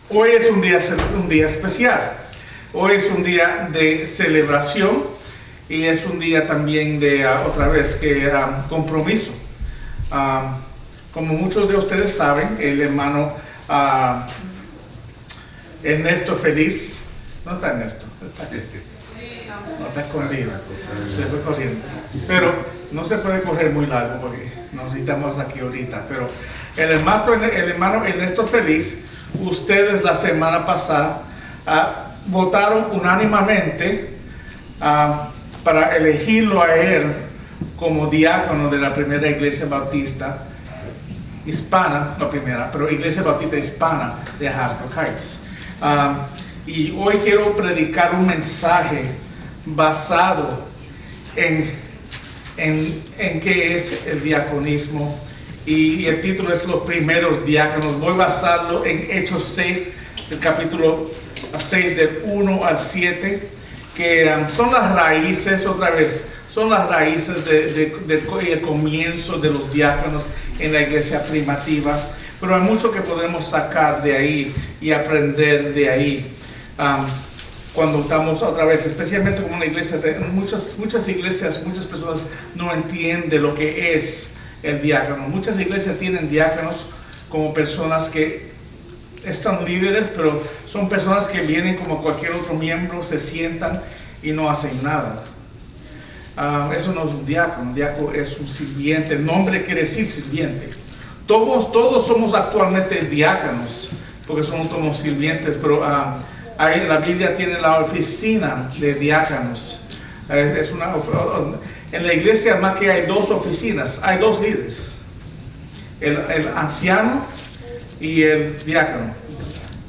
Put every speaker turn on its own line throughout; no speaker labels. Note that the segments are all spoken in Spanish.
Hoy es un día especial. Hoy es un día de celebración y es un día también de, otra vez, compromiso. Como muchos de ustedes saben, el hermano Ernesto Feliz, no está Ernesto, está aquí. No está escondido, se fue corriendo. Pero no se puede correr muy largo porque nos necesitamos aquí ahorita. Pero el hermano Ernesto Feliz, ustedes la semana pasada votaron unánimemente para elegirlo a él como diácono de la primera iglesia bautista hispana, no primera, pero iglesia bautista hispana de Hasbrook Heights. Y hoy quiero predicar un mensaje basado en qué es el diaconismo, y el título es Los primeros diáconos. Voy a basarlo en Hechos 6, el capítulo 6 del 1 al 7, que son las raíces, otra vez, son las raíces del comienzo de los diáconos en la iglesia primitiva, pero hay mucho que podemos sacar de ahí y aprender de ahí. Cuando estamos otra vez, especialmente como una iglesia, muchas iglesias, muchas personas no entienden lo que es el diácono. Muchas iglesias tienen diáconos como personas que están líderes, pero son personas que vienen como cualquier otro miembro, se sientan y no hacen nada. Eso no es un diácono. Un diácono es un sirviente. El nombre quiere decir sirviente. Todos somos actualmente diáconos, porque somos sirvientes, pero la Biblia tiene la oficina de diáconos. En la iglesia más que hay dos oficinas, hay dos líderes, el anciano y el diácono.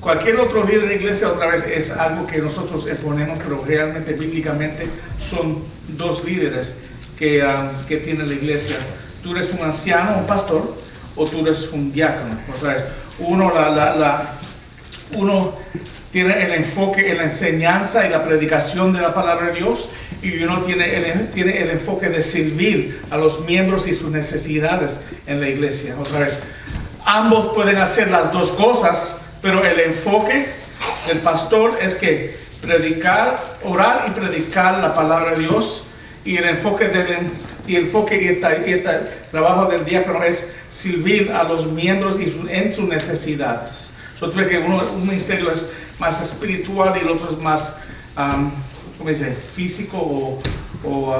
Cualquier otro líder de la iglesia, otra vez, es algo que nosotros imponemos, pero realmente, bíblicamente, son dos líderes que tiene la iglesia. Tú eres un anciano, un pastor, o tú eres un diácono. Otra vez, uno tiene el enfoque en la enseñanza y la predicación de la palabra de Dios, y uno tiene el enfoque de servir a los miembros y sus necesidades en la iglesia. Otra vez, ambos pueden hacer las dos cosas, pero el enfoque del pastor es que predicar, orar y predicar la palabra de Dios, y el enfoque y el trabajo del diácono es servir a los miembros en sus necesidades. Yo creo que un ministerio es más espiritual y el otro es más físico o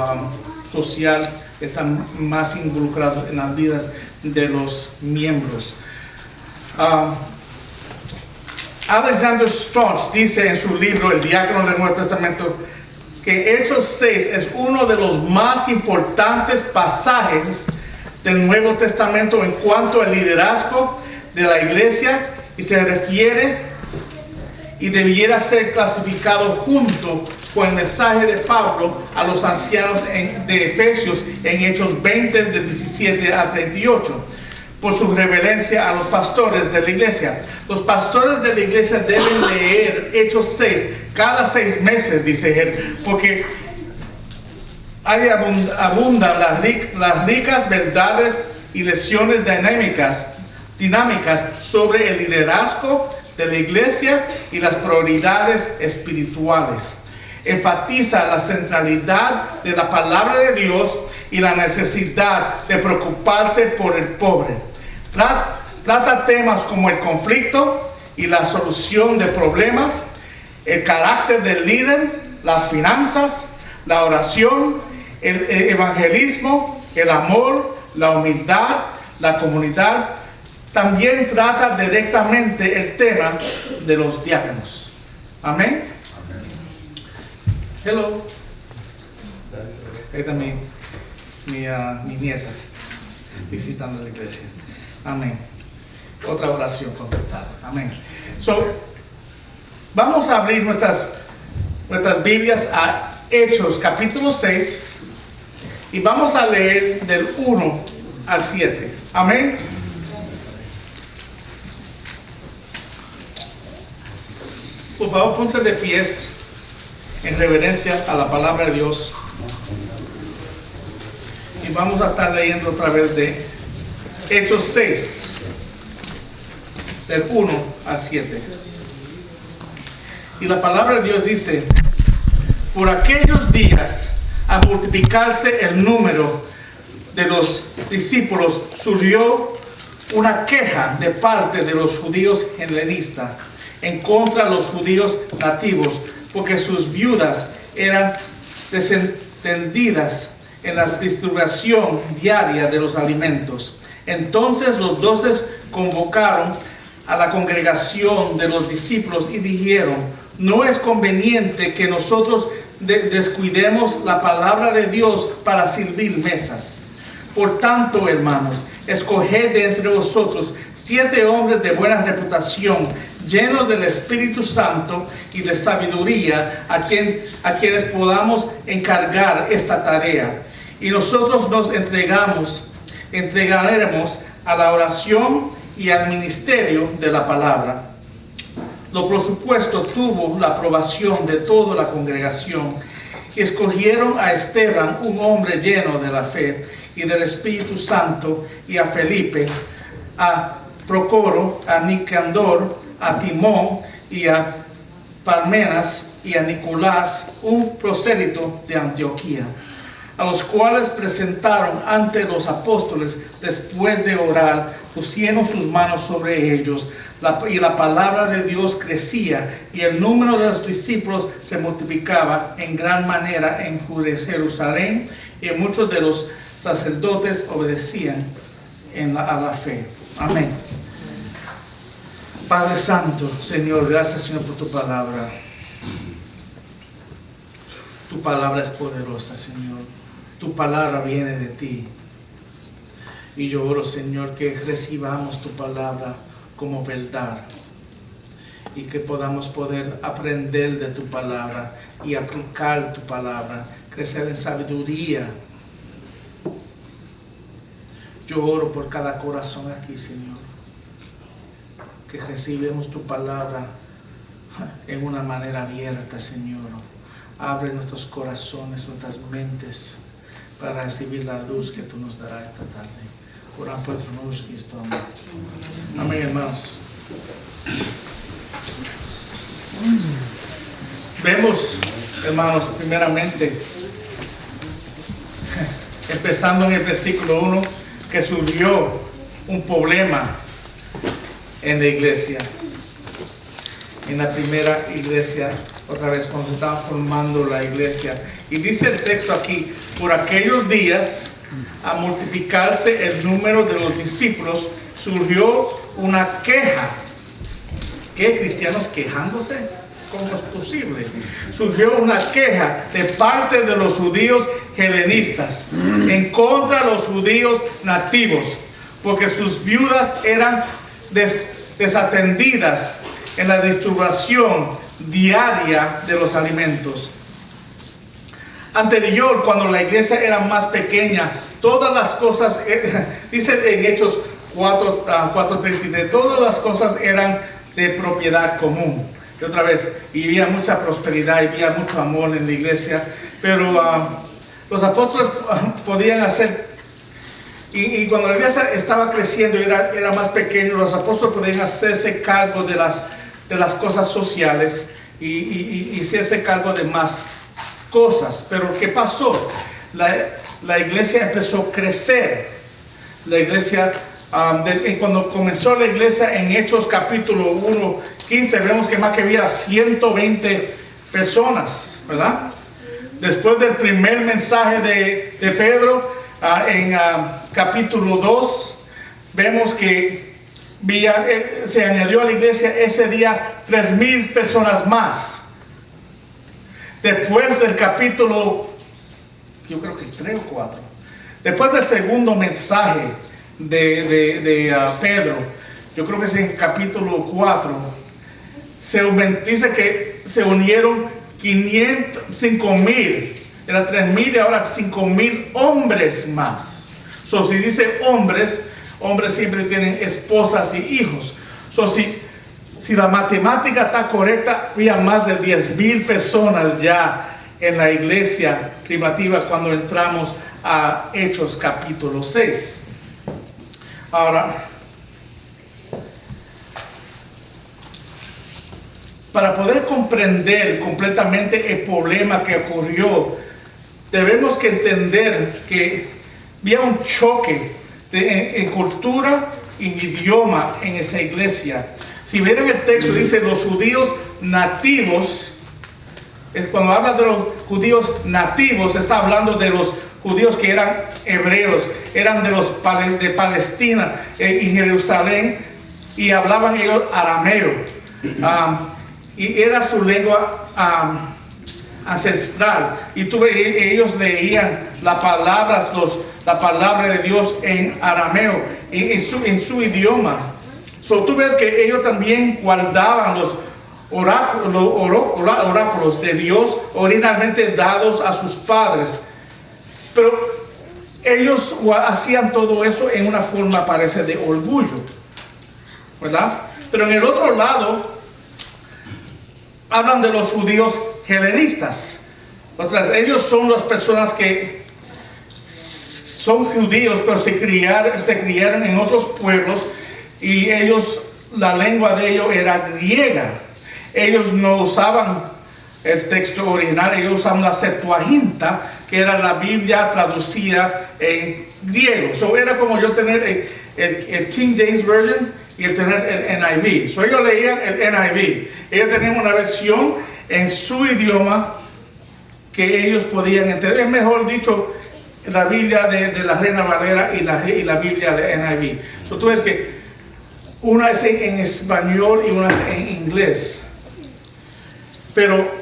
social. Están más involucrados en las vidas de los miembros. Alexander Strauss dice en su libro El diácono del Nuevo Testamento que Hechos 6 es uno de los más importantes pasajes del Nuevo Testamento en cuanto al liderazgo de la iglesia, y se refiere y debiera ser clasificado junto con el mensaje de Pablo a los ancianos de Efesios en Hechos 20 del 17 al 38, por su reverencia a los pastores de la iglesia. Los pastores de la iglesia deben leer Hechos 6 cada 6 meses, dice él, porque ahí abundan las ricas verdades y lecciones dinámicas sobre el liderazgo de la iglesia y las prioridades espirituales. Enfatiza la centralidad de la palabra de Dios y la necesidad de preocuparse por el pobre. Trata temas como el conflicto y la solución de problemas, el carácter del líder, las finanzas, la oración, el evangelismo, el amor, la humildad, la comunidad. También trata directamente el tema de los diáconos. Amén. Hello. Esta es mi nieta visitando la iglesia. Amén. Otra oración contestada. Amén. Vamos a abrir nuestras Biblias a Hechos capítulo 6 y vamos a leer del 1 al 7. Amén. Por favor, pónganse de pies en reverencia a la palabra de Dios. Y vamos a estar leyendo otra vez de Hechos 6, del 1 al 7. Y la palabra de Dios dice, por aquellos días, a multiplicarse el número de los discípulos, surgió una queja de parte de los judíos helenistas en contra de los judíos nativos, porque sus viudas eran desentendidas en la distribución diaria de los alimentos. Entonces los 12 convocaron a la congregación de los discípulos y dijeron, no es conveniente que nosotros descuidemos la palabra de Dios para servir mesas. Por tanto, hermanos, escoged de entre vosotros 7 hombres de buena reputación, llenos del Espíritu Santo y de sabiduría, a quienes podamos encargar esta tarea. Y nosotros nos entregaremos a la oración y al ministerio de la palabra. Lo prosupuesto tuvo la aprobación de toda la congregación. Y escogieron a Esteban, un hombre lleno de la fe y del Espíritu Santo, y a Felipe, a Procoro, a Nicandor, a Timón y a Parmenas y a Nicolás, un prosélito de Antioquía, a los cuales presentaron ante los apóstoles. Después de orar, pusieron sus manos sobre ellos, y la palabra de Dios crecía, y el número de los discípulos se multiplicaba en gran manera en Jerusalén, y muchos de los sacerdotes obedecían a la fe. Amén. Padre Santo, Señor, gracias, Señor, por tu palabra. Tu palabra es poderosa, Señor. Tu palabra viene de ti. Y yo oro, Señor, que recibamos tu palabra como verdad. Y que podamos poder aprender de tu palabra y aplicar tu palabra. Crecer en sabiduría. Yo oro por cada corazón aquí, Señor. Que recibamos tu palabra en una manera abierta, Señor. Abre nuestros corazones, nuestras mentes, para recibir la luz que tú nos darás esta tarde. Oramos por tu nombre, Cristo. Amén. Amén, hermanos. Vemos, hermanos, primeramente, empezando en el versículo 1, que surgió un problema en la iglesia. En la primera iglesia, otra vez cuando se estaba formando la iglesia. Y dice el texto aquí, por aquellos días, a multiplicarse el número de los discípulos, surgió una queja. ¿Qué? ¿Cristianos quejándose? ¿Cómo es posible? Surgió una queja de parte de los judíos helenistas en contra de los judíos nativos, porque sus viudas eran desatendidas en la distribución diaria de los alimentos. Anterior, cuando la iglesia era más pequeña, todas las cosas, dice en Hechos 4:33, todas las cosas eran de propiedad común. Y otra vez, y había mucha prosperidad, y había mucho amor en la iglesia, pero los apóstoles podían hacer, y cuando la iglesia estaba creciendo y era más pequeño, los apóstoles podían hacerse cargo de las cosas sociales y hacerse cargo de más cosas. Pero ¿qué pasó? La iglesia empezó a crecer. La iglesia, cuando comenzó la iglesia en Hechos capítulo 1:15, vemos que más que había 120 personas, ¿verdad? Después del primer mensaje de Pedro, en capítulo 2, vemos que se añadió a la iglesia ese día 3,000 personas más. Después del capítulo, yo creo que 3 o 4, después del segundo mensaje de Pedro, yo creo que es en capítulo 4, dice que se unieron 5,000, eran 3,000 y ahora 5,000 hombres más. Si dice hombres siempre tienen esposas y hijos. Si la matemática está correcta, había más de 10,000 personas ya en la iglesia primitiva cuando entramos a Hechos capítulo 6. Ahora, para poder comprender completamente el problema que ocurrió, debemos que entender que había un choque en cultura y idioma en esa iglesia. Si ven el texto, dice los judíos nativos. Cuando habla de los judíos nativos, está hablando de los judíos que eran hebreos, eran de Palestina y Jerusalén, y hablaban ellos arameo, y era su lengua ancestral, y ellos leían la palabra de Dios en arameo, en su idioma. Tú ves que ellos también guardaban los oráculos de Dios originalmente dados a sus padres, pero ellos hacían todo eso en una forma, parece, de orgullo, ¿verdad? Pero en el otro lado hablan de los judíos helenistas. Ellos son las personas que son judíos, pero se criaron en otros pueblos, y la lengua de ellos era griega. Ellos no usaban el texto original, ellos usaban la Septuaginta, que era la Biblia traducida en griego. Era como yo tener el King James Version y el tener el NIV. Ellos leían el NIV. Ellos tenían una versión en su idioma que ellos podían entender. Es mejor dicho, la Biblia de la Reina Valera y la Biblia de NIV. Tú ves que una es en español y una es en inglés. Pero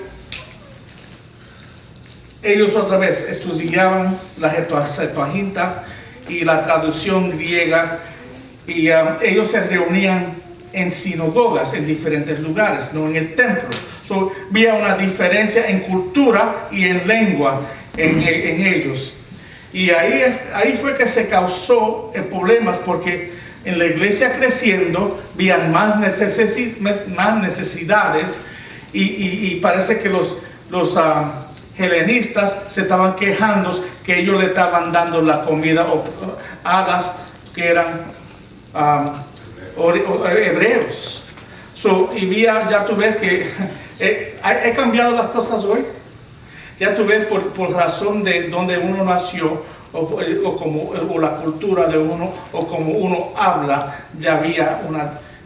ellos otra vez estudiaban la Septuaginta y la traducción griega, y ellos se reunían en sinagogas en diferentes lugares, no en el templo. Había una diferencia en cultura y en lengua en ellos. Y ahí fue que se causó el problema, porque en la iglesia creciendo habían más necesidades, y parece que los helenistas se estaban quejando que ellos le estaban dando la comida a las que eran hebreos. Ya tú ves que he cambiado las cosas hoy. Ya tú ves por razón de donde uno nació, o la cultura de uno, o como uno habla, ya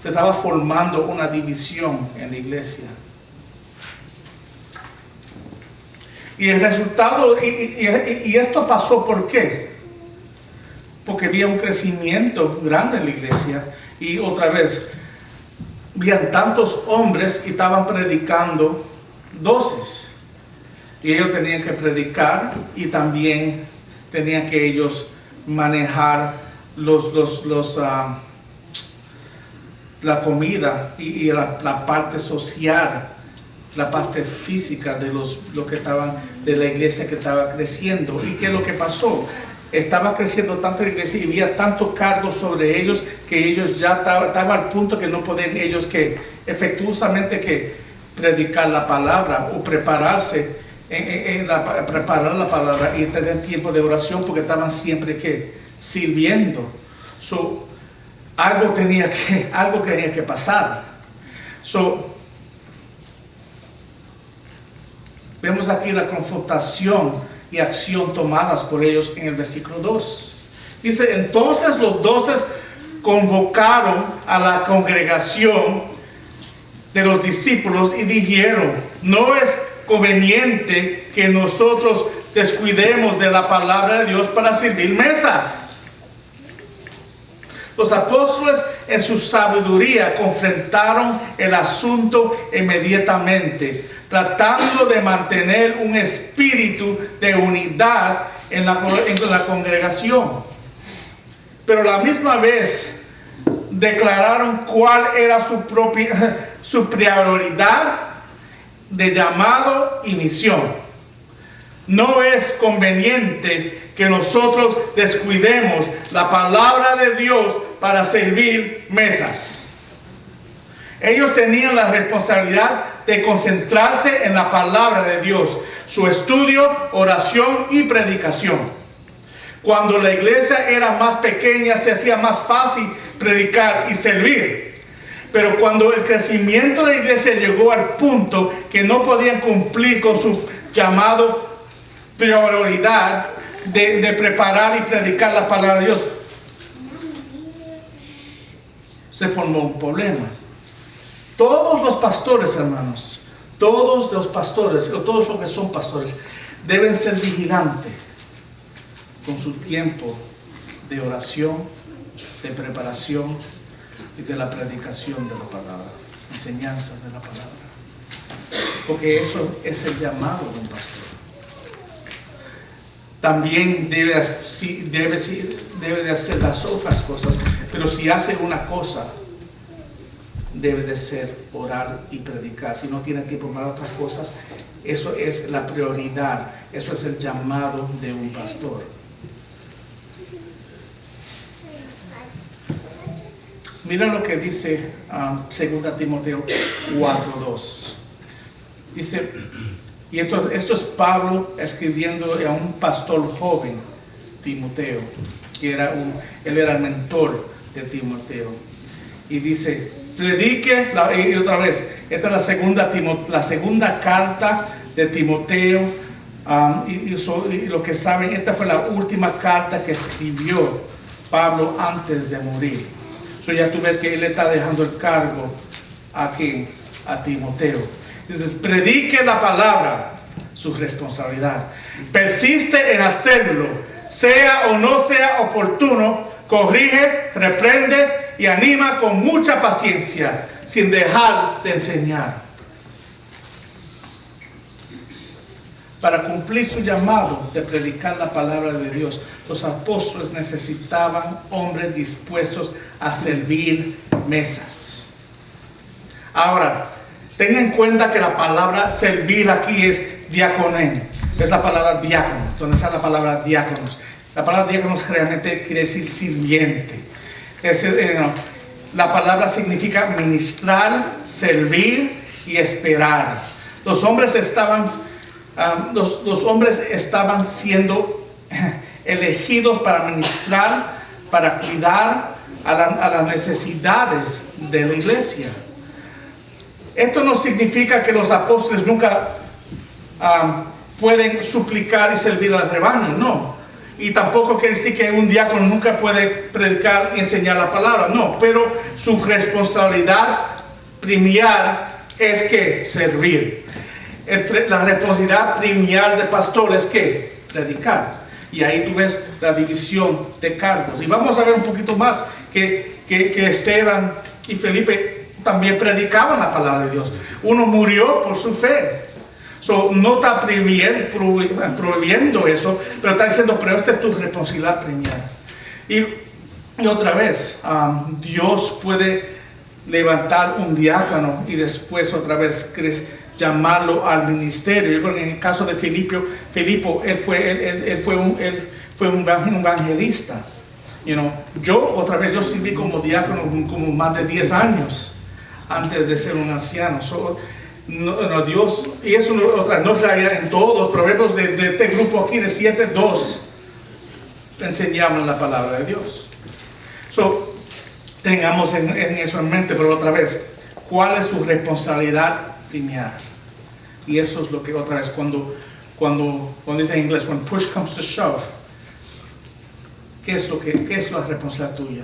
se estaba formando una división en la iglesia. Y el resultado, y esto pasó, ¿por qué? Porque había un crecimiento grande en la iglesia, y otra vez, habían tantos hombres y estaban predicando doces. Y ellos tenían que predicar, y también tenían que ellos manejar la comida y la parte social, la parte física de de la iglesia que estaba creciendo. ¿Y qué es lo que pasó? Estaba creciendo tanto la iglesia y había tantos cargos sobre ellos que ellos ya estaban al punto que no podían ellos que efectuosamente que predicar la palabra o prepararse preparar la palabra y tener tiempo de oración, porque estaban siempre sirviendo. Algo tenía que pasar. Vemos aquí la confrontación y acción tomadas por ellos en el versículo 2. Dice: entonces los 12 convocaron a la congregación de los discípulos y dijeron: no es conveniente que nosotros descuidemos de la palabra de Dios para servir mesas. Los apóstoles en su sabiduría confrontaron el asunto inmediatamente, tratando de mantener un espíritu de unidad en la congregación. Pero a la misma vez declararon cuál era su prioridad de llamado y misión. No es conveniente que nosotros descuidemos la palabra de Dios para servir mesas. Ellos tenían la responsabilidad de concentrarse en la palabra de Dios, su estudio, oración y predicación. Cuando la iglesia era más pequeña, se hacía más fácil predicar y servir. Pero cuando el crecimiento de la iglesia llegó al punto que no podían cumplir con su llamado prioridad de preparar y predicar la palabra de Dios, se formó un problema. Todos los pastores, hermanos, todos los pastores, o todos los que son pastores, deben ser vigilantes con su tiempo de oración, de preparación y de la predicación de la palabra, enseñanza de la palabra. Porque eso es el llamado de un pastor. También debe de hacer las otras cosas, pero si hace una cosa, debe de ser orar y predicar. Si no tiene tiempo para otras cosas, eso es la prioridad, eso es el llamado de un pastor. Mira lo que dice 2 Timoteo 4:2. Dice, y esto es Pablo escribiendo a un pastor joven, Timoteo, que él era el mentor de Timoteo. Y dice, predique, y otra vez, esta es la segunda carta de Timoteo. Y lo que saben, esta fue la última carta que escribió Pablo antes de morir. Ya tú ves que él está dejando el cargo aquí a Timoteo. Dices, predique la palabra, su responsabilidad. Persiste en hacerlo, sea o no sea oportuno, corrige, reprende y anima con mucha paciencia, sin dejar de enseñar. Para cumplir su llamado de predicar la palabra de Dios, los apóstoles necesitaban hombres dispuestos a servir mesas. Ahora, tenga en cuenta que la palabra servir aquí es diaconén, es la palabra diácono, donde está la palabra diáconos. La palabra diáconos realmente quiere decir sirviente. La palabra significa ministrar, servir y esperar. Los hombres estaban siendo elegidos para ministrar, para cuidar a las necesidades de la iglesia. Esto no significa que los apóstoles nunca pueden suplicar y servir al rebaño, no. Y tampoco quiere decir que un diácono nunca puede predicar y enseñar la palabra, no. Pero su responsabilidad primordial es que servir. La responsabilidad primordial del pastor es que predicar. Y ahí tú ves la división de cargos. Y vamos a ver un poquito más que Esteban y Felipe también predicaban la palabra de Dios. Uno murió por su fe. No está prohibiendo eso, pero está diciendo, pero esta es tu responsabilidad primordial. Y otra vez, Dios puede levantar un diácono y después otra vez llamarlo al ministerio. Yo creo que en el caso de Filipo, él fue un evangelista. Yo sirví como diácono como más de 10 años antes de ser un anciano. Dios, y eso no es realidad en todos los proverbios de este grupo aquí de 7:2 enseñaban la palabra de Dios. Tengamos en eso en mente, pero otra vez, ¿cuál es su responsabilidad primordial? Y eso es lo que otra vez, cuando dice en inglés, when push comes to shove, ¿qué es la responsabilidad tuya?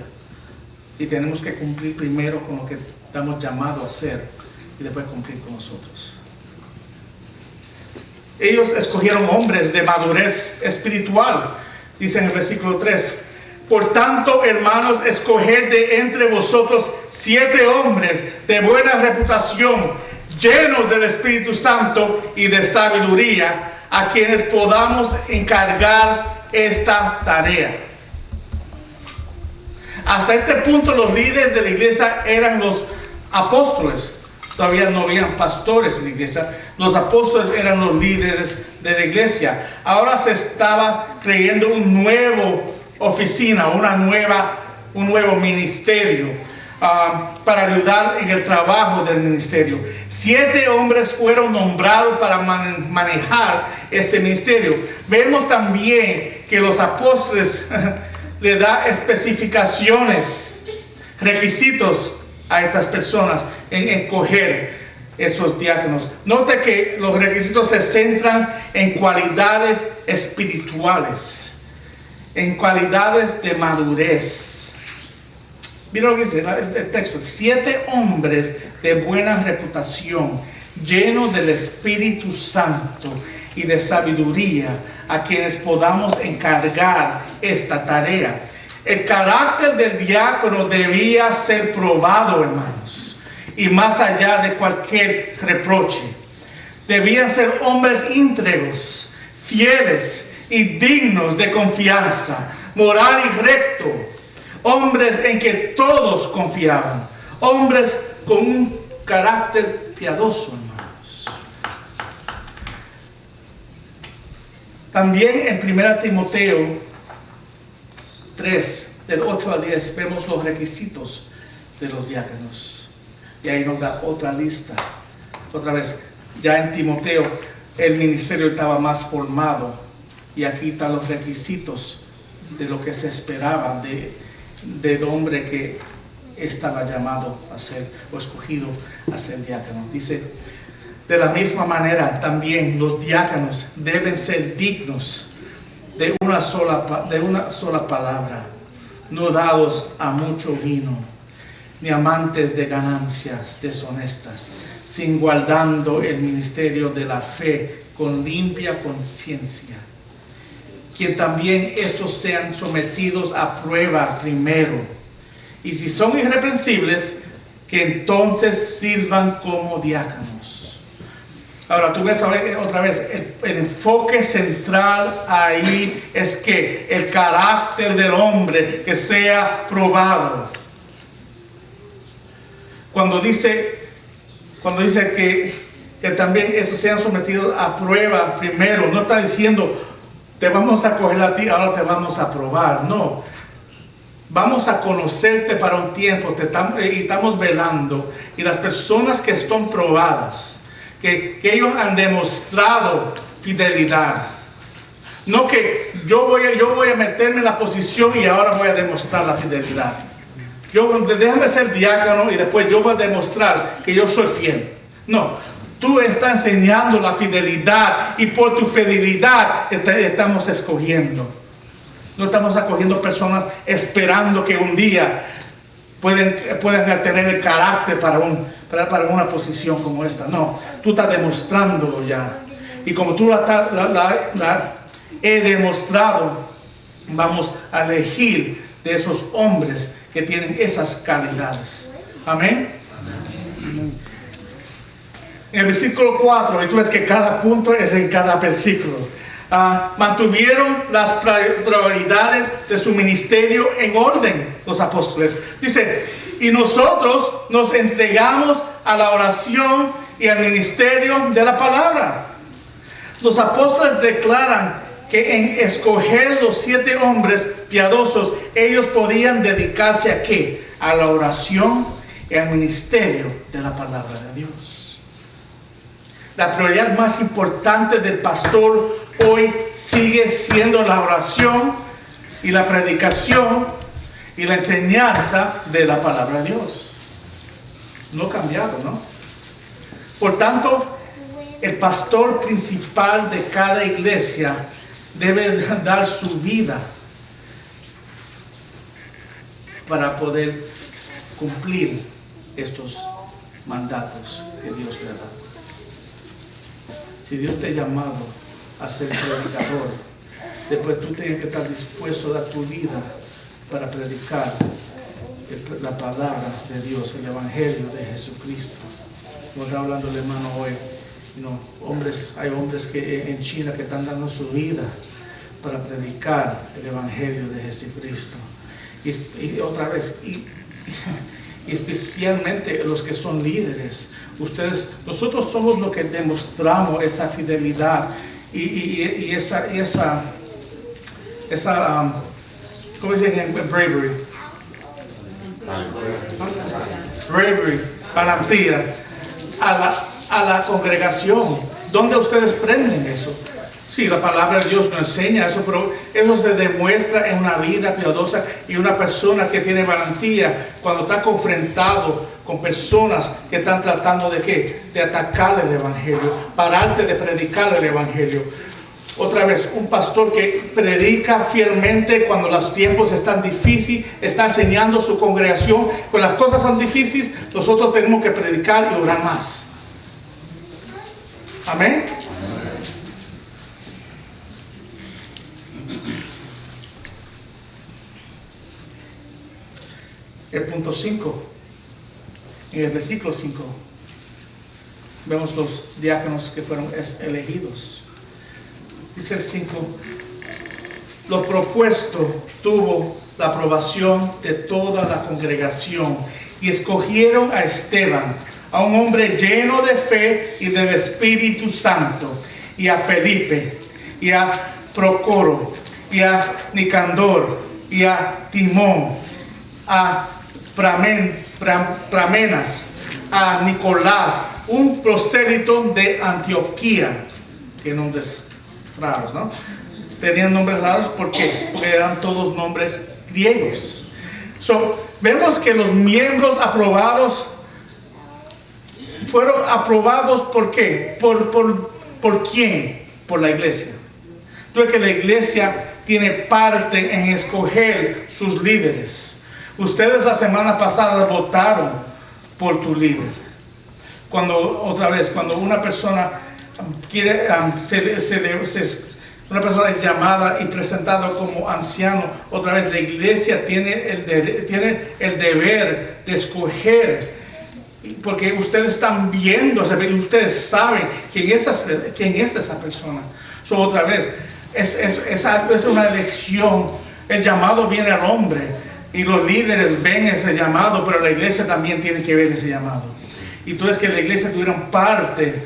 Y tenemos que cumplir primero con lo que estamos llamados a hacer y después cumplir con nosotros. Ellos escogieron hombres de madurez espiritual, dice en el versículo 3. Por tanto, hermanos, escoged de entre vosotros 7 hombres de buena reputación, llenos del Espíritu Santo y de sabiduría, a quienes podamos encargar esta tarea. Hasta este punto los líderes de la iglesia eran los apóstoles. Todavía no habían pastores en la iglesia. Los apóstoles eran los líderes de la iglesia. Ahora se estaba creando un nuevo oficina, un nuevo ministerio para ayudar en el trabajo del ministerio. 7 hombres fueron nombrados para manejar este ministerio. Vemos también que los apóstoles le da especificaciones, requisitos a estas personas en escoger estos diáconos. Note que los requisitos se centran en cualidades espirituales, en cualidades de madurez. Mira lo que dice el texto: 7 hombres de buena reputación, llenos del Espíritu Santo y de sabiduría, a quienes podamos encargar esta tarea. El carácter del diácono debía ser probado, hermanos, y más allá de cualquier reproche. Debían ser hombres íntegros, fieles y dignos de confianza, moral y recto, hombres en que todos confiaban, hombres con un carácter piadoso, hermanos. También en 1 Timoteo 3, del 8 al 10, vemos los requisitos de los diáconos. Y ahí nos da otra lista. Otra vez, ya en Timoteo el ministerio estaba más formado. Y aquí están los requisitos de lo que se esperaba del hombre que estaba llamado a ser, o escogido a ser diácono. Dice: de la misma manera también los diáconos deben ser dignos de una sola palabra, no dados a mucho vino, ni amantes de ganancias deshonestas, sin guardando el ministerio de la fe con limpia conciencia. Que también estos sean sometidos a prueba primero, y si son irreprensibles, que entonces sirvan como diáconos. Ahora tú ves otra vez, el enfoque central ahí es que el carácter del hombre que sea probado. Cuando dice que también esos sean sometidos a prueba primero, no está diciendo te vamos a coger a ti, ahora te vamos a probar. No, vamos a conocerte para un tiempo, y estamos velando, y las personas que están probadas, que ellos han demostrado fidelidad. No que yo voy a meterme en la posición y ahora voy a demostrar la fidelidad. Déjame ser diácono y después yo voy a demostrar que yo soy fiel. No, tú estás enseñando la fidelidad, y por tu fidelidad estamos escogiendo. No estamos acogiendo personas esperando que un día puedan tener el carácter para una posición como esta. No, tú estás demostrándolo ya. Y como tú la he demostrado, vamos a elegir de esos hombres que tienen esas calidades. Amén. Amén. En el versículo 4, y tú ves que cada punto es en cada versículo. Mantuvieron las prioridades de su ministerio en orden, los apóstoles. Dice: y nosotros nos entregamos a la oración y al ministerio de la palabra. Los apóstoles declaran que en escoger los 7 hombres piadosos, ellos podían dedicarse ¿a qué? A la oración y al ministerio de la palabra de Dios. La prioridad más importante del pastor hoy sigue siendo la oración y la predicación y la enseñanza de la palabra de Dios. No ha cambiado, ¿no? Por tanto, el pastor principal de cada iglesia debe dar su vida para poder cumplir estos mandatos que Dios le ha dado. Si Dios te ha llamado a ser predicador, después tú tienes que estar dispuesto a dar tu vida para predicar la palabra de Dios, el Evangelio de Jesucristo. Como está hablando el hermano hoy, hay hombres que en China que están dando su vida para predicar el Evangelio de Jesucristo. Y otra vez, y especialmente los que son líderes, nosotros somos los que demostramos esa fidelidad y esa ¿cómo dicen? Bravery, valentía a la congregación. ¿Dónde ustedes prenden eso? Sí, la palabra de Dios nos enseña eso, pero eso se demuestra en una vida piadosa y una persona que tiene valentía cuando está confrontado con personas que están tratando de ¿qué? De atacar el evangelio, pararte de predicar el evangelio. Otra vez, un pastor que predica fielmente cuando los tiempos están difíciles, está enseñando a su congregación, cuando las cosas son difíciles, nosotros tenemos que predicar y orar más. Amén. El punto 5, en el versículo 5, vemos los diáconos que fueron elegidos. Dice el 5, lo propuesto tuvo la aprobación de toda la congregación y escogieron a Esteban, a un hombre lleno de fe y del Espíritu Santo, y a Felipe, y a Procoro, y a Nicandor, y a Timón, a Pramenas, a Nicolás, un prosélito de Antioquía. Qué nombres raros, ¿no? Tenían nombres raros, ¿por qué? Porque eran todos nombres griegos. Vemos que los miembros aprobados fueron aprobados, ¿por qué? ¿Por quién? Por la iglesia. Entonces que la iglesia tiene parte en escoger sus líderes. Ustedes la semana pasada votaron por tu líder. Cuando una persona quiere, una persona es llamada y presentada como anciano, otra vez la iglesia tiene el deber de escoger, porque ustedes están viendo, ustedes saben quién es esa persona. Otra vez, es una elección. El llamado viene al hombre. Y los líderes ven ese llamado, pero la iglesia también tiene que ver ese llamado. Y entonces que la iglesia tuvieron parte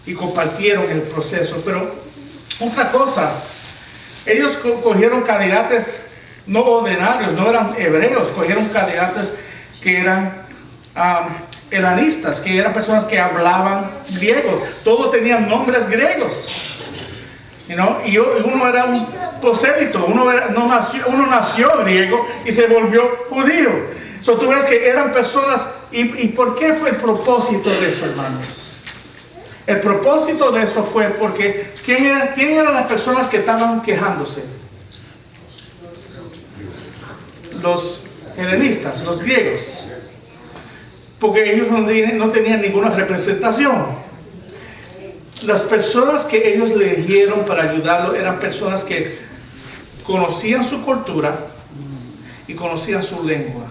y compartieron el proceso. Pero otra cosa, ellos cogieron candidatos no ordinarios, no eran hebreos, cogieron candidatos que eran helenistas, que eran personas que hablaban griego. Todos tenían nombres griegos. Y uno era un prosélito, uno nació griego y se volvió judío. Tú ves que eran personas. ¿Y por qué fue el propósito de eso, hermanos? El propósito de eso fue porque ¿quién eran las personas que estaban quejándose? Los helenistas, los griegos. Porque ellos no tenían ninguna representación. Las personas que ellos le eligieron para ayudarlo eran personas que conocían su cultura y conocían su lengua.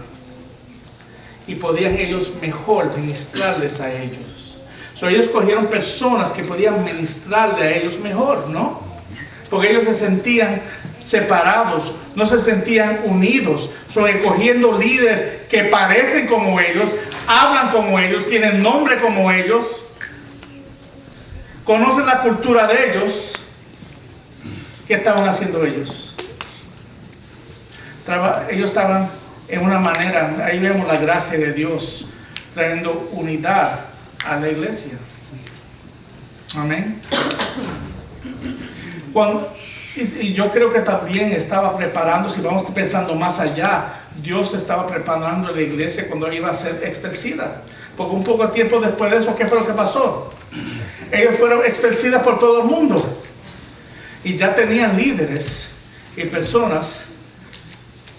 Y podían ellos mejor ministrarles a ellos. Ellos cogieron personas que podían ministrarle a ellos mejor, ¿no? Porque ellos se sentían separados, no se sentían unidos. Escogiendo líderes que parecen como ellos, hablan como ellos, tienen nombre como ellos, conocen la cultura de ellos. ¿Qué estaban haciendo ellos? Ellos estaban en una manera, ahí vemos la gracia de Dios, trayendo unidad a la iglesia. Amén. Y yo creo que también estaba preparando, si vamos pensando más allá, Dios estaba preparando a la iglesia cuando iba a ser expelsida. Porque un poco tiempo después de eso, ¿qué fue lo que pasó? Ellos fueron expulsados por todo el mundo. Y ya tenían líderes y personas.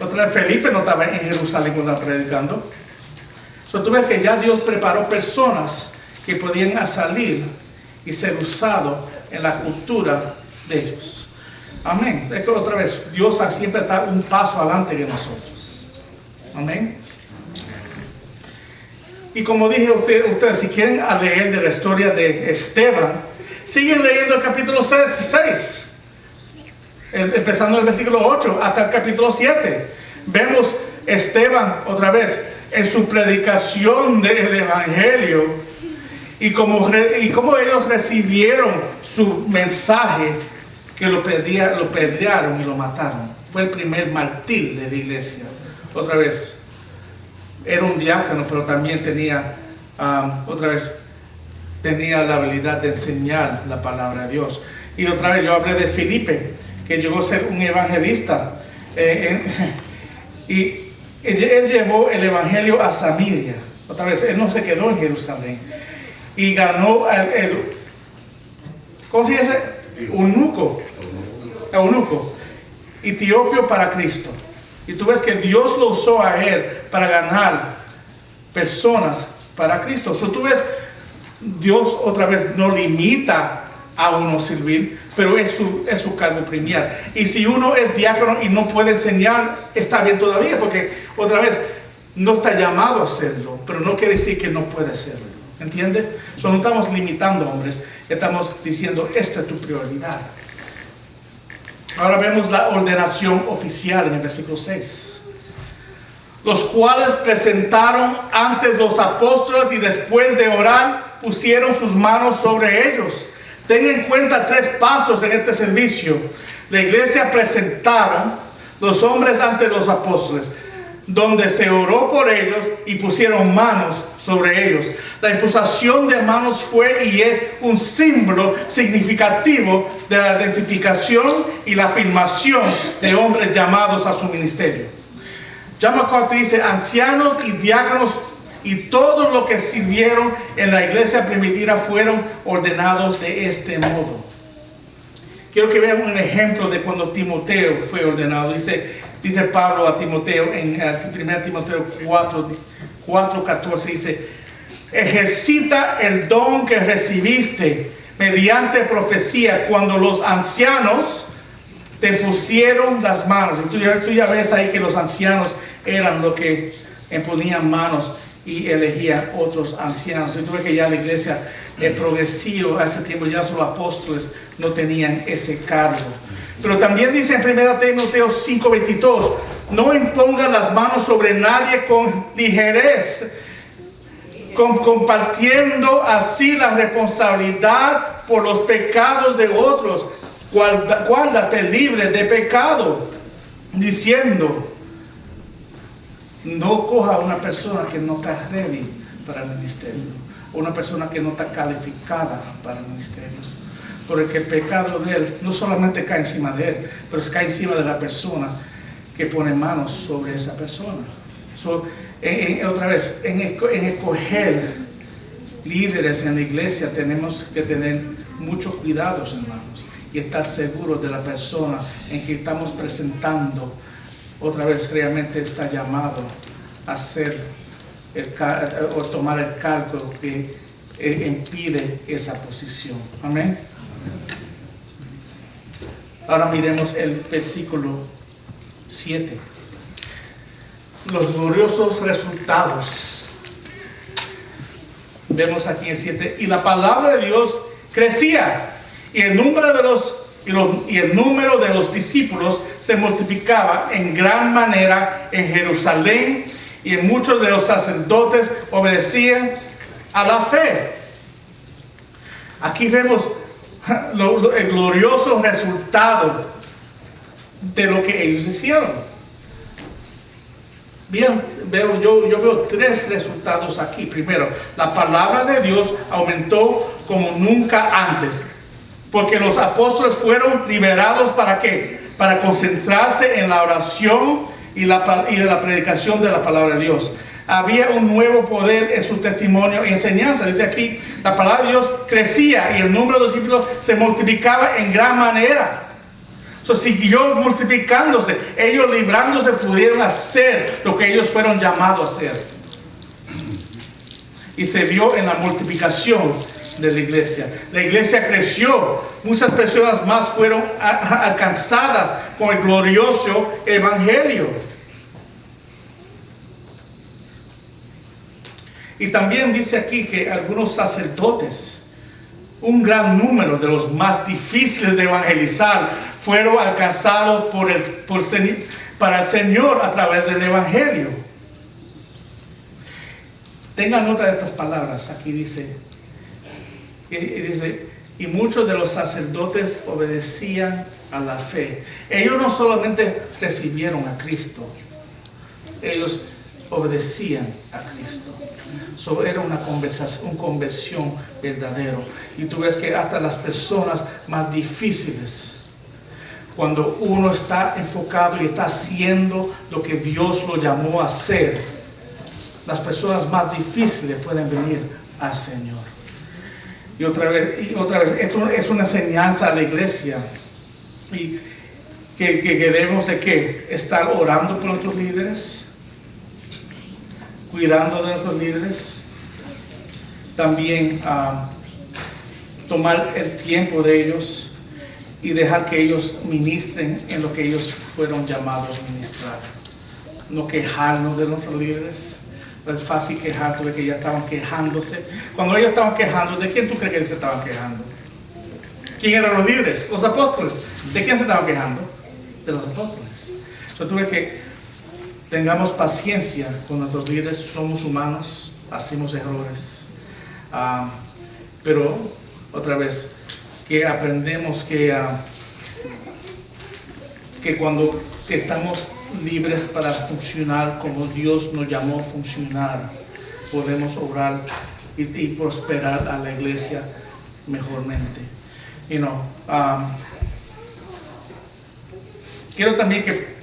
Otra vez, Felipe no estaba en Jerusalén cuando estaba predicando. Tú ves que ya Dios preparó personas que podían salir y ser usados en la cultura de ellos. Amén. Es que otra vez, Dios siempre está un paso adelante de nosotros. Amén. Y como dije a ustedes, si quieren leer de la historia de Esteban, siguen leyendo el capítulo 6, empezando el versículo 8 hasta el capítulo 7. Vemos Esteban otra vez en su predicación del evangelio y cómo ellos recibieron su mensaje, que lo pedrearon y lo mataron. Fue el primer mártir de la iglesia. Otra vez, era un diácono, pero también tenía la habilidad de enseñar la palabra de Dios. Y otra vez yo hablé de Felipe, que llegó a ser un evangelista. Y él llevó el evangelio a Samaria. Otra vez, él no se quedó en Jerusalén. Y ganó ¿cómo se dice? Eunuco etiopio para Cristo. Y tú ves que Dios lo usó a él para ganar personas para Cristo. Tú ves, Dios otra vez no limita a uno servir, pero es su cargo primordial. Y si uno es diácono y no puede enseñar, está bien todavía, porque otra vez no está llamado a hacerlo, pero no quiere decir que no puede hacerlo. ¿Entiendes? No estamos limitando hombres, estamos diciendo, esta es tu prioridad. Ahora vemos la ordenación oficial en el versículo 6. Los cuales presentaron ante los apóstoles y después de orar pusieron sus manos sobre ellos. Ten en cuenta 3 pasos en este servicio. La iglesia presentaron los hombres ante los apóstoles, donde se oró por ellos y pusieron manos sobre ellos. La imposición de manos fue y es un símbolo significativo de la identificación y la afirmación de hombres llamados a su ministerio. Llama cuando dice ancianos y diáconos y todos los que sirvieron en la iglesia primitiva fueron ordenados de este modo. Quiero que vean un ejemplo de cuando Timoteo fue ordenado. Dice Pablo a Timoteo en 1 Timoteo 4:14, dice, ejercita el don que recibiste mediante profecía cuando los ancianos te pusieron las manos. Y tú ya ves ahí que los ancianos eran los que ponían manos y elegían otros ancianos. Y tú ves que ya la iglesia progresiva hace tiempo, ya solo apóstoles no tenían ese cargo. Pero también dice en 1 Timoteo 5:22, no imponga las manos sobre nadie con ligerez, compartiendo así la responsabilidad por los pecados de otros. Guárdate libre de pecado, diciendo, no coja a una persona que no está ready para el ministerio, o una persona que no está calificada para el ministerio. Porque el pecado de él no solamente cae encima de él, pero cae encima de la persona que pone manos sobre esa persona. Otra vez, en escoger líderes en la iglesia tenemos que tener muchos cuidados, hermanos, y estar seguros de la persona en que estamos presentando. Otra vez, realmente está llamado a hacer o tomar el cargo que impide esa posición. Amén. Ahora miremos el versículo 7. Los gloriosos resultados. Vemos aquí en 7. Y la palabra de Dios crecía, y el número de los discípulos se multiplicaba en gran manera en Jerusalén, y muchos de los sacerdotes obedecían a la fe. Aquí vemos el glorioso resultado de lo que ellos hicieron. Bien, yo veo 3 resultados aquí. Primero, la palabra de Dios aumentó como nunca antes, porque los apóstoles fueron liberados ¿para qué? Para concentrarse en la oración y la predicación de la palabra de Dios. Había un nuevo poder en su testimonio y enseñanza. Dice aquí, la palabra de Dios crecía y el número de discípulos se multiplicaba en gran manera. Siguió multiplicándose. Ellos librándose pudieron hacer lo que ellos fueron llamados a hacer. Y se vio en la multiplicación de la iglesia. La iglesia creció. Muchas personas más fueron alcanzadas con el glorioso evangelio. Y también dice aquí que algunos sacerdotes, un gran número de los más difíciles de evangelizar, fueron alcanzados para el Señor a través del evangelio. Tengan nota de estas palabras. Aquí dice, y muchos de los sacerdotes obedecían a la fe. Ellos no solamente recibieron a Cristo, ellos obedecían a Cristo. So, era una conversión verdadero. Y tú ves que hasta las personas más difíciles, cuando uno está enfocado y está haciendo lo que Dios lo llamó a hacer, las personas más difíciles pueden venir al Señor. Y otra vez, esto es una enseñanza a la iglesia. Y que debemos de ¿qué? Estar orando por nuestros líderes, cuidando de nuestros líderes, también tomar el tiempo de ellos y dejar que ellos ministren en lo que ellos fueron llamados a ministrar. No quejarnos de nuestros líderes. Es fácil quejar, tú ves que ya estaban quejándose. Cuando ellos estaban quejando, ¿de quién tú crees que ellos se estaban quejando? ¿Quién eran los líderes? Los apóstoles. ¿De quién se estaban quejando? De los apóstoles. Entonces tú ves que tengamos paciencia con nuestros líderes. Somos humanos, hacemos errores. Pero otra vez, que aprendemos que cuando estamos libres para funcionar como Dios nos llamó a funcionar, podemos obrar y prosperar a la iglesia mejormente. Quiero también que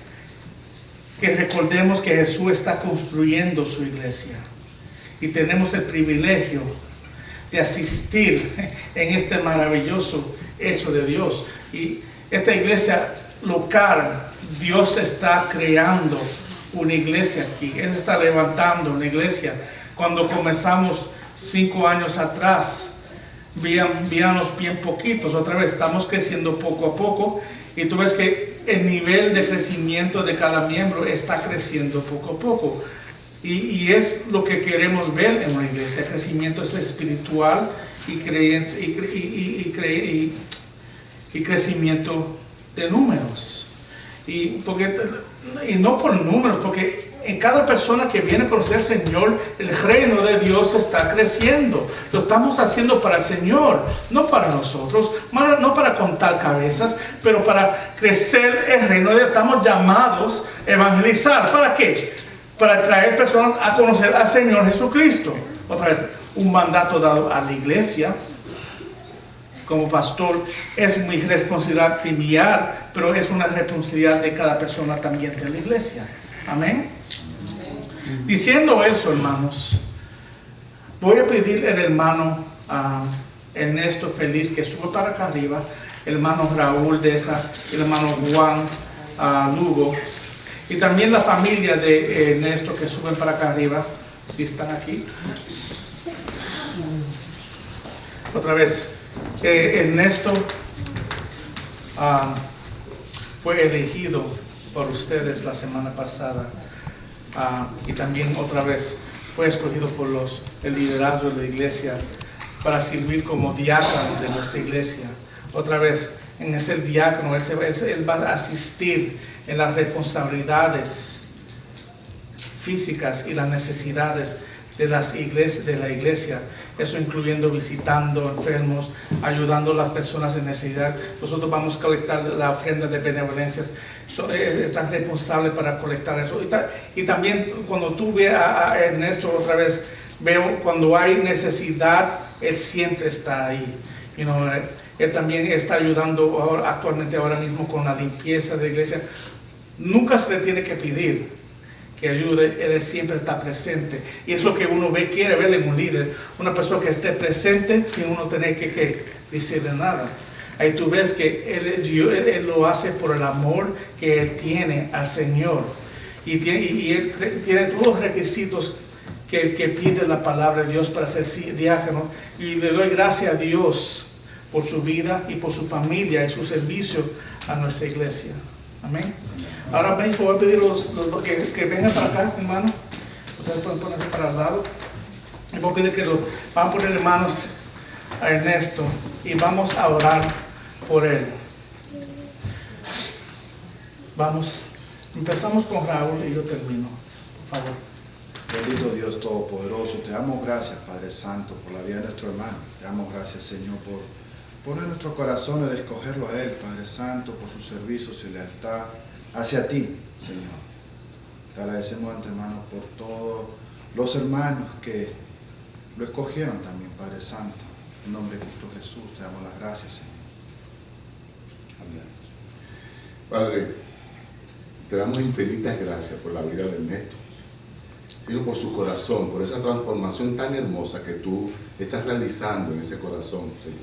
recordemos que Jesús está construyendo su iglesia y tenemos el privilegio de asistir en este maravilloso hecho de Dios. Y esta iglesia local, Dios está creando una iglesia aquí. Él está levantando una iglesia. Cuando comenzamos 5 años atrás, víamos bien poquitos. Otra vez, estamos creciendo poco a poco. Y tú ves que el nivel de crecimiento de cada miembro está creciendo poco a poco. Y es lo que queremos ver en una iglesia. Crecimiento es espiritual y crecimiento de números. Y no por números, porque en cada persona que viene a conocer al Señor, el reino de Dios está creciendo. Lo estamos haciendo para el Señor, no para nosotros, no para contar cabezas, pero para crecer el reino de Dios. Estamos llamados a evangelizar. ¿Para qué? Para traer personas a conocer al Señor Jesucristo. Otra vez, un mandato dado a la iglesia. Como pastor, es mi responsabilidad primar, pero es una responsabilidad de cada persona también de la iglesia. Amén. Diciendo eso, hermanos, voy a pedir al hermano Ernesto Feliz que sube para acá arriba, el hermano Raúl Deza, el hermano Juan Lugo, y también la familia de Ernesto que suben para acá arriba, si están aquí. Otra vez, Ernesto fue elegido por ustedes la semana pasada y también otra vez fue escogido por el liderazgo de la iglesia para servir como diácono de nuestra iglesia. Otra vez, en ese diácono, él va a asistir en las responsabilidades físicas y las necesidades de la iglesia, eso incluyendo visitando enfermos, ayudando a las personas en necesidad. Nosotros vamos a colectar la ofrenda de benevolencias, están responsables para colectar eso. Y también cuando tú ves a Ernesto otra vez, veo cuando hay necesidad, él siempre está ahí. Él también está ayudando actualmente ahora mismo con la limpieza de la iglesia. Nunca se le tiene que pedir que ayude, él siempre está presente. Y es lo que uno quiere ver en un líder, una persona que esté presente sin uno tener que decirle nada. Ahí tú ves que él lo hace por el amor que él tiene al Señor. Y él tiene todos los requisitos que pide la palabra de Dios para ser diácono. Y le doy gracias a Dios por su vida y por su familia y su servicio a nuestra iglesia. Amén. Ahora mismo voy a pedir que vengan para acá, hermano. Ustedes pueden ponerse para el lado. Y voy a pedir que van a poner manos a Ernesto y vamos a orar por él. Vamos. Empezamos con Raúl y yo termino. Por favor.
Bendito Dios Todopoderoso, te damos gracias, Padre Santo, por la vida de nuestro hermano. Te damos gracias, Señor, por poner nuestros corazones de escogerlo a Él, Padre Santo, por su servicio y lealtad hacia ti, Señor. Te agradecemos de antemano por todos los hermanos que lo escogieron también, Padre Santo. En nombre de Cristo Jesús, te damos las gracias, Señor.
Amén. Padre, te damos infinitas gracias por la vida de Ernesto, Señor, por su corazón, por esa transformación tan hermosa que tú estás realizando en ese corazón, Señor.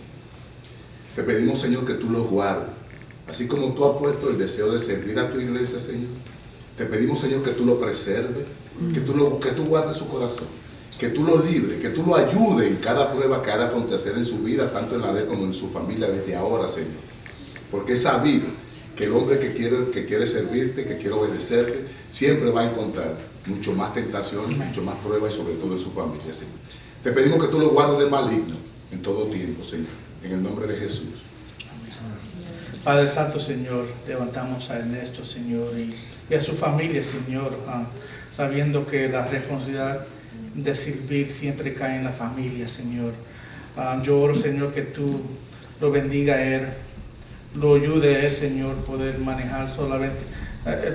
Te pedimos, Señor, que tú lo guardes, así como tú has puesto el deseo de servir a tu iglesia, Señor. Te pedimos, Señor, que tú lo preserves, que tú guardes su corazón, que tú lo libres, que tú lo ayudes en cada prueba que ha de acontecer en su vida, tanto en la de él como en su familia, desde ahora, Señor. Porque es sabido que el hombre que quiere servirte, que quiere obedecerte, siempre va a encontrar mucho más tentaciones, mucho más pruebas y sobre todo en su familia, Señor. Te pedimos que tú lo guardes del maligno en todo tiempo, Señor, en el nombre de Jesús.
Padre Santo, Señor, levantamos a Ernesto, Señor, y a su familia, Señor, sabiendo que la responsabilidad de servir siempre cae en la familia, Señor. Yo oro, Señor, que tú lo bendiga a él, lo ayude a él, Señor, poder manejar solamente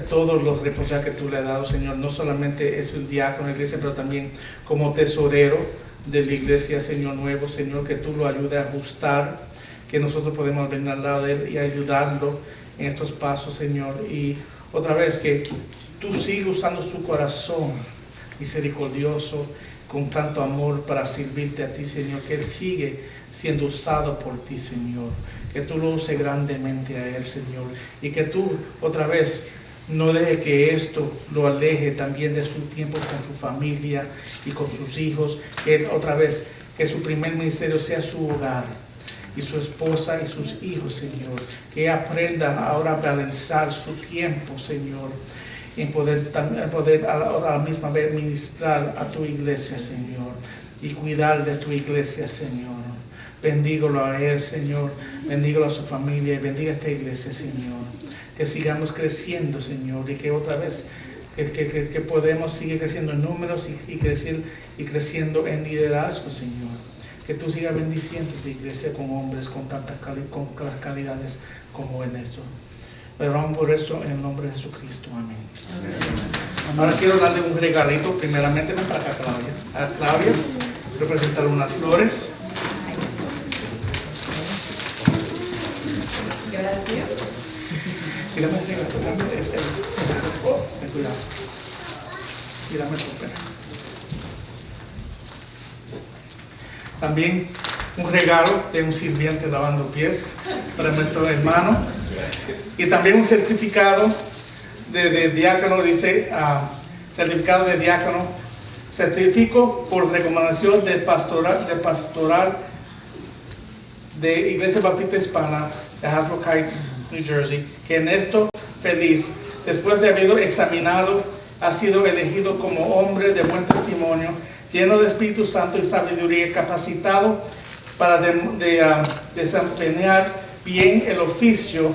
todos los responsables que tú le has dado, Señor. No solamente es un diácono de la iglesia, pero también como tesorero de la iglesia, Señor, nuevo, Señor, que tú lo ayudes a ajustar, que nosotros podemos venir al lado de él y ayudarlo en estos pasos, Señor. Y otra vez, que tú sigas usando su corazón misericordioso, con tanto amor para servirte a ti, Señor, que él sigue siendo usado por ti, Señor. Que tú lo uses grandemente a él, Señor. Y que tú, otra vez, no deje que esto lo aleje también de su tiempo con su familia y con sus hijos. Que él, otra vez, que su primer ministerio sea su hogar y su esposa y sus hijos, Señor. Que aprendan ahora a balancear su tiempo, Señor, en poder a la misma vez ministrar a tu iglesia, Señor, y cuidar de tu iglesia, Señor. Bendígalo a él, Señor, bendígalo a su familia y bendiga a esta iglesia, Señor. Que sigamos creciendo, Señor, y que otra vez que podemos seguir creciendo en números y creciendo en liderazgo, Señor. Que tú sigas bendiciendo tu iglesia con hombres con tantas calidades como Ernesto. Oramos por esto en el nombre de Jesucristo. Amén. Ahora quiero darle un regalito. Primeramente, ven para acá, Claudia. A Claudia, quiero presentarle unas flores.
Gracias.
Y dame el regalo. Oh, ten cuidado. Y dame el papel. También un regalo de un sirviente lavando pies para nuestro hermano. Y también un certificado de diácono, dice, certificado de diácono. Certifico por recomendación de pastoral de Iglesia Bautista Hispana de Hasbrook Heights, New Jersey, que Ernesto Feliz, después de haber examinado, ha sido elegido como hombre de buen testimonio, lleno de Espíritu Santo y sabiduría, capacitado para desempeñar bien el oficio.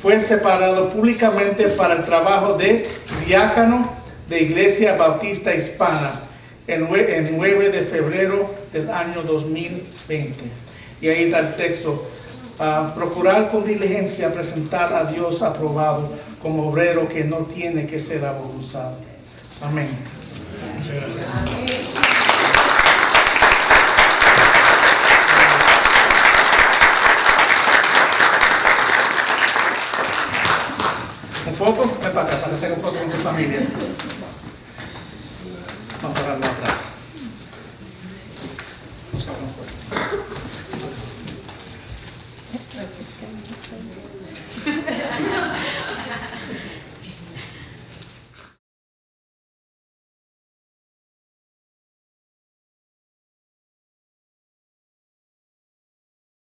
Fue separado públicamente para el trabajo de diácono de Iglesia Bautista Hispana el 9 de febrero del año 2020. Y ahí está el texto. Procurar con diligencia presentar a Dios aprobado como obrero que no tiene que ser abusado. Amén. Muchas gracias. ¿Un foto? Ven para acá, para hacer una foto con tu familia. Vamos a pararlo atrás.